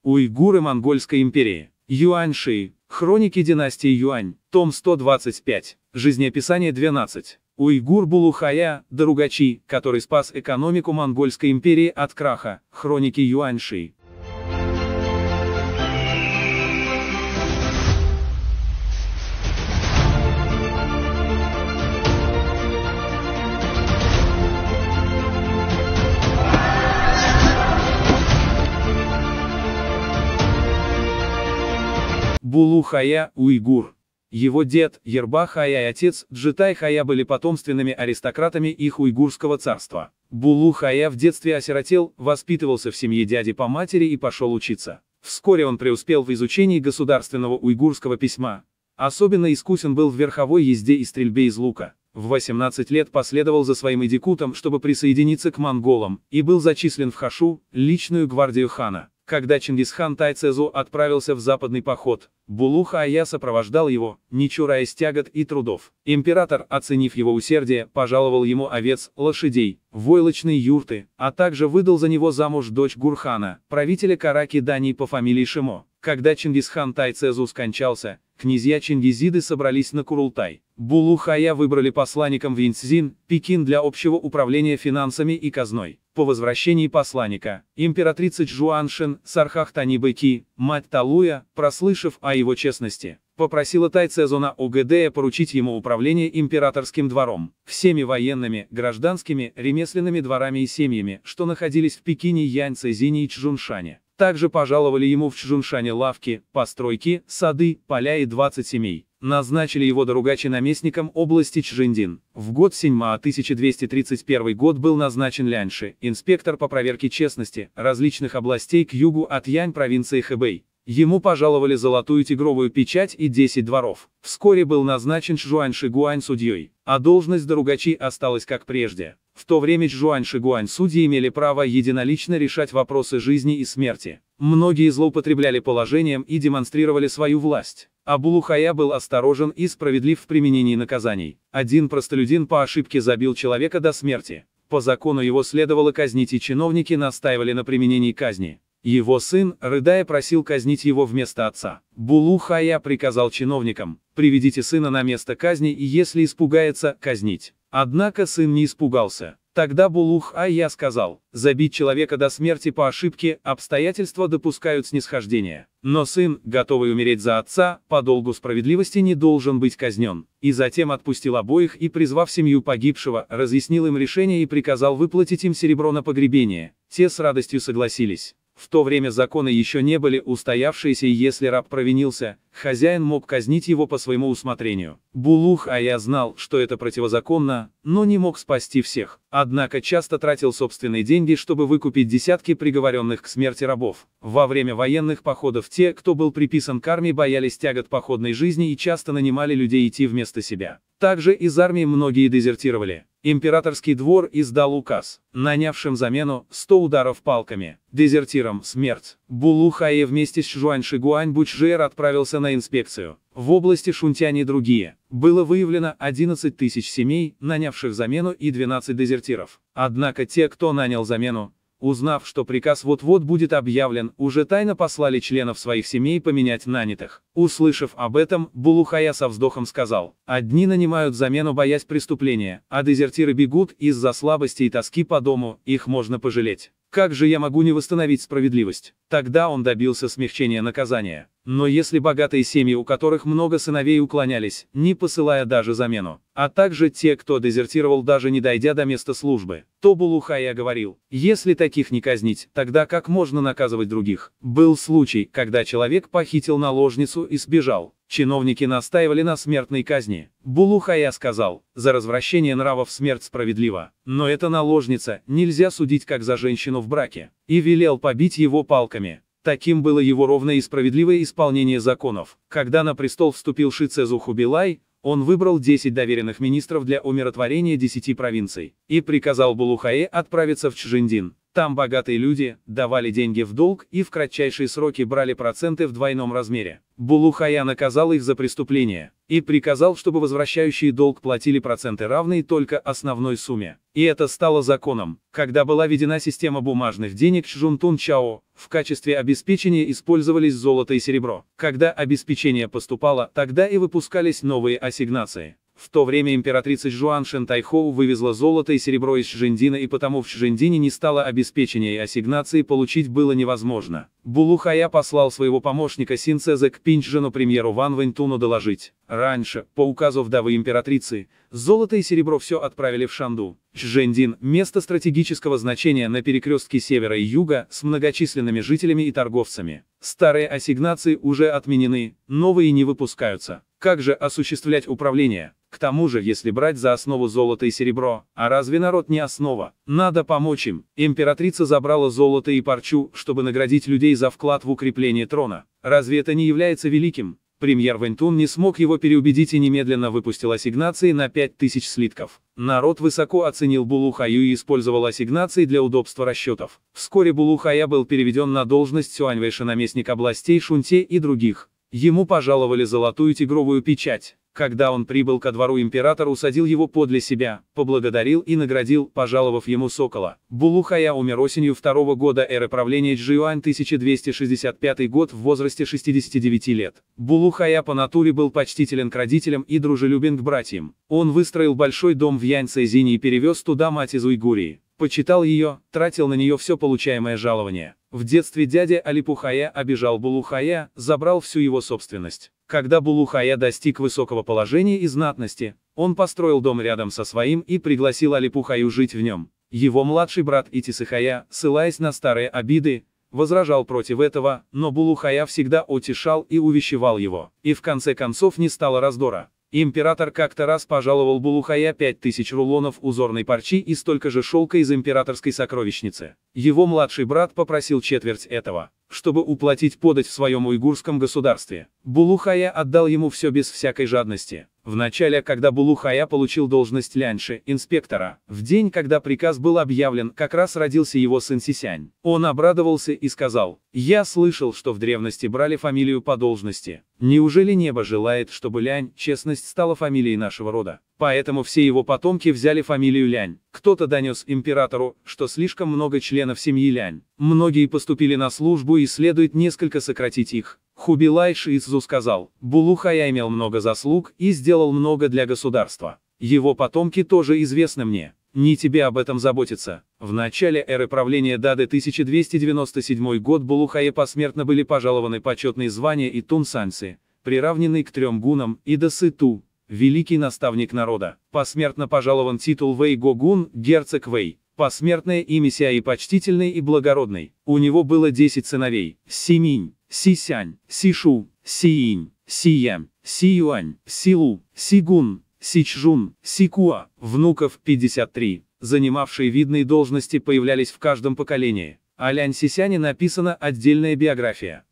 Уйгуры Монгольской империи. Юаньши. Хроники династии Юань. Том 125. Жизнеописание 12. Уйгур Булухая, Даругачи, который спас экономику Монгольской империи от краха. Хроники Юаньши. Булухая, уйгур. Его дед, Ерба-хая и отец, Джитай-хая были потомственными аристократами их уйгурского царства. Булухая в детстве осиротел, воспитывался в семье дяди по матери и пошел учиться. Вскоре он преуспел в изучении государственного уйгурского письма. Особенно искусен был в верховой езде и стрельбе из лука. В 18 лет последовал за своим идикутом, чтобы присоединиться к монголам, и был зачислен в Хашу, личную гвардию хана. Когда Чингисхан Тайцезу отправился в западный поход, Булухая сопровождал его, не чураясь тягот и трудов. Император, оценив его усердие, пожаловал ему овец, лошадей, войлочные юрты, а также выдал за него замуж дочь Гурхана, правителя Караки-Дании по фамилии Шимо. Когда Чингисхан Тайцезу скончался, князья Чингизиды собрались на Курултай. Булухая выбрали посланником в Инцзин, Пекин для общего управления финансами и казной. По возвращении посланника, императрица Чжуаншин, Сархах-Тани-Бэки, мать Талуя, прослышав о его честности, попросила Тайцезу на Огэдэя поручить ему управление императорским двором, всеми военными, гражданскими, ремесленными дворами и семьями, что находились в Пекине, Яньцзине и Чжуншане. Также пожаловали ему в Чжуншане лавки, постройки, сады, поля и 20 семей. Назначили его Даругачи наместником области Чжиндин. В год Синьма 1231 год был назначен Ляньши, инспектор по проверке честности, различных областей к югу от Янь провинции Хэбэй. Ему пожаловали золотую тигровую печать и 10 дворов. Вскоре был назначен Чжуаньши Гуань судьей, а должность Даругачи осталась как прежде. В то время Чжуаньши Гуань судьи имели право единолично решать вопросы жизни и смерти. Многие злоупотребляли положением и демонстрировали свою власть. А Булухая был осторожен и справедлив в применении наказаний. Один простолюдин по ошибке забил человека до смерти. По закону его следовало казнить, и чиновники настаивали на применении казни. Его сын, рыдая, просил казнить его вместо отца. Булухая приказал чиновникам: приведите сына на место казни, и если испугается, казнить. Однако сын не испугался. Тогда Булухая сказал: забить человека до смерти по ошибке, обстоятельства допускают снисхождение. Но сын, готовый умереть за отца, по долгу справедливости не должен быть казнен. И затем отпустил обоих и, призвав семью погибшего, разъяснил им решение и приказал выплатить им серебро на погребение. Те с радостью согласились. В то время законы еще не были устоявшиеся, и если раб провинился, хозяин мог казнить его по своему усмотрению. Булухая знал, что это противозаконно, но не мог спасти всех. Однако часто тратил собственные деньги, чтобы выкупить десятки приговоренных к смерти рабов. Во время военных походов те, кто был приписан к армии, боялись тягот походной жизни и часто нанимали людей идти вместо себя. Также из армии многие дезертировали. Императорский двор издал указ, нанявшим замену 100 ударов палками. Дезертирам смерть. Булухая вместе с Чжуаньши Гуань Бучжэр отправился на инспекцию. В области Шунтянь и другие было выявлено 11 тысяч семей, нанявших замену, и 12 дезертиров. Однако те, кто нанял замену, узнав, что приказ вот-вот будет объявлен, уже тайно послали членов своих семей поменять нанятых. Услышав об этом, Булухая со вздохом сказал: одни нанимают замену, боясь преступления, а дезертиры бегут из-за слабости и тоски по дому, их можно пожалеть. Как же я могу не восстановить справедливость? Тогда он добился смягчения наказания. Но если богатые семьи, у которых много сыновей, уклонялись, не посылая даже замену, а также те, кто дезертировал, даже не дойдя до места службы, то Булухая говорил: если таких не казнить, тогда как можно наказывать других? Был случай, когда человек похитил наложницу и сбежал. Чиновники настаивали на смертной казни. Булухая сказал: за развращение нравов смерть справедлива, но эта наложница, нельзя судить как за женщину в браке. И велел побить его палками. Таким было его ровное и справедливое исполнение законов. Когда на престол вступил Шицезу Хубилай, он выбрал 10 доверенных министров для умиротворения 10 провинций и приказал Булухае отправиться в Чжиндин. Там богатые люди давали деньги в долг и в кратчайшие сроки брали проценты в двойном размере. Булу-Хая наказал их за преступление и приказал, чтобы возвращающие долг платили проценты, равные только основной сумме. И это стало законом. Когда была введена система бумажных денег Чжунтун-Чао, в качестве обеспечения использовались золото и серебро. Когда обеспечение поступало, тогда и выпускались новые ассигнации. В то время императрица Чжуан Шэнтайхоу вывезла золото и серебро из Чжэндина, и потому в Чжэндине не стало обеспечения и ассигнации получить было невозможно. Булу-Хая послал своего помощника Син Цзэ к Пинчжэну премьеру Ван Вэньтуну доложить. Раньше, по указу вдовы императрицы, золото и серебро все отправили в Шанду. Чжэндин – место стратегического значения на перекрестке севера и юга, с многочисленными жителями и торговцами. Старые ассигнации уже отменены, новые не выпускаются. Как же осуществлять управление? К тому же, если брать за основу золото и серебро, а разве народ не основа? Надо помочь им. Императрица забрала золото и парчу, чтобы наградить людей за вклад в укрепление трона. Разве это не является великим? Премьер Вэньтун не смог его переубедить и немедленно выпустил ассигнации на 5000 слитков. Народ высоко оценил Булу-Хаю и использовал ассигнации для удобства расчетов. Вскоре Булу-Хая был переведен на должность Сюаньвэйша, наместник областей Шунте и других. Ему пожаловали золотую тигровую печать. Когда он прибыл ко двору, император усадил его подле себя, поблагодарил и наградил, пожаловав ему сокола. Булу-Хая умер осенью 2-го года эры правления Чжиюань, 1265 год, в возрасте 69 лет. Булу-Хая по натуре был почтителен к родителям и дружелюбен к братьям. Он выстроил большой дом в Янь-Цзине и перевез туда мать из Уйгурии. Почитал ее, тратил на нее все получаемое жалование. В детстве дядя Алипу-Хая обижал Булу-Хая, забрал всю его собственность. Когда Булу-Хая достиг высокого положения и знатности, он построил дом рядом со своим и пригласил Алипу-Хаю жить в нем. Его младший брат Итисыхая, ссылаясь на старые обиды, возражал против этого, но Булу-Хая всегда утешал и увещевал его. И в конце концов не стало раздора. Император как-то раз пожаловал Булу-Хая 5000 рулонов узорной парчи и столько же шелка из императорской сокровищницы. Его младший брат попросил четверть этого, чтобы уплатить подать в своем уйгурском государстве. Булу-Хая отдал ему все без всякой жадности. Вначале, когда Булу-Хая получил должность ляньши, инспектора, в день, когда приказ был объявлен, как раз родился его сын Сисянь. Он обрадовался и сказал: «Я слышал, что в древности брали фамилию по должности. Неужели небо желает, чтобы Лянь, честность, стала фамилией нашего рода? Поэтому все его потомки взяли фамилию Лянь. Кто-то донес императору, что слишком много членов семьи Лянь. Многие поступили на службу и следует несколько сократить их». Хубилай Шицзу сказал: «Булу-Хая имел много заслуг и сделал много для государства. Его потомки тоже известны мне. Не тебе об этом заботиться». В начале эры правления Дады 1297 год Булу-Хае посмертно были пожалованы почетные звания и тунсанцы, приравненный к 3 гунам, и Дасыту, великий наставник народа. Посмертно пожалован титул Вэй-Го-гун, герцог Вэй. Посмертное имя Сяи почтительный и благородный. У него было 10 сыновей: Симинь, Сисянь, Сишу, Сиинь, Сиям, Сиюань, Силу, Сигун, Сичжун, Сикуа. Внуков 53, занимавшие видные должности, появлялись в каждом поколении. О Лянь Сисяне написана отдельная биография.